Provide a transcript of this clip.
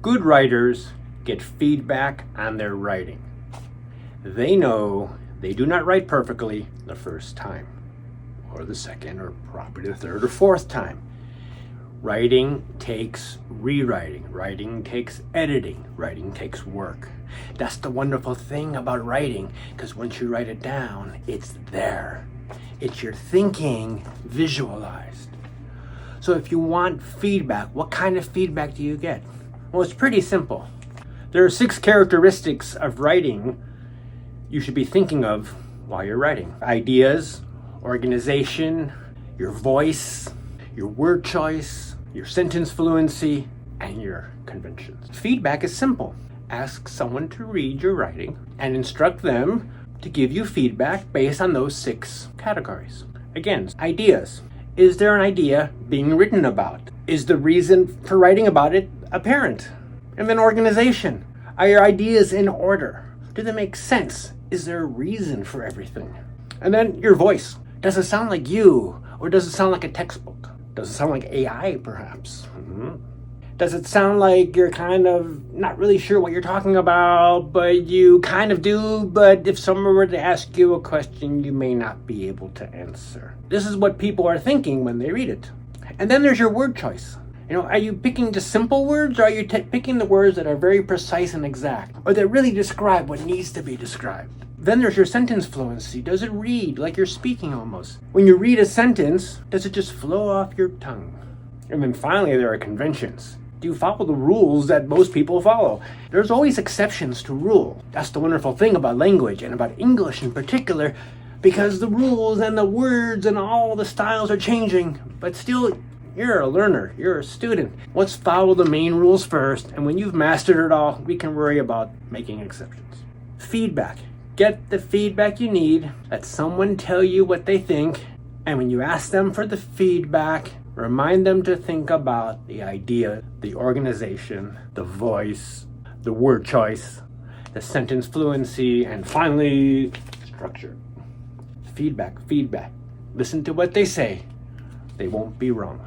Good writers get feedback on their writing. They know they do not write perfectly the first time, or the second, or probably the third or fourth time. Writing takes rewriting. Writing takes editing. Writing takes work. That's the wonderful thing about writing, because once you write it down, it's there. It's your thinking visualized. So if you want feedback, what kind of feedback do you get? Well, it's pretty simple. There are 6 characteristics of writing you should be thinking of while you're writing. Ideas, organization, your voice, your word choice, your sentence fluency, and your conventions. Feedback is simple. Ask someone to read your writing and instruct them to give you feedback based on those 6 categories. Again, ideas. Is there an idea being written about? Is the reason for writing about it apparent? And then organization. Are your ideas in order? Do they make sense? Is there a reason for everything? And then your voice. Does it sound like you, or does it sound like a textbook? Does it sound like AI, perhaps? Does it sound like you're kind of not really sure what you're talking about, but you kind of do, but if someone were to ask you a question, you may not be able to answer? This is what people are thinking when they read it. And then there's your word choice. Are you picking just simple words, or are you picking the words that are very precise and exact, or that really describe what needs to be described? Then there's your sentence fluency. Does it read like you're speaking almost? When you read a sentence, does it just flow off your tongue? And then finally, there are conventions. Do you follow the rules that most people follow? There's always exceptions to rule. That's the wonderful thing about language, and about English in particular, because the rules and the words and all the styles are changing, but still, you're a learner, you're a student. Let's follow the main rules first, and when you've mastered it all, we can worry about making exceptions. Feedback. Get the feedback you need. Let someone tell you what they think, and when you ask them for the feedback, remind them to think about the idea, the organization, the voice, the word choice, the sentence fluency, and finally, structure. Feedback. Listen to what they say. They won't be wrong.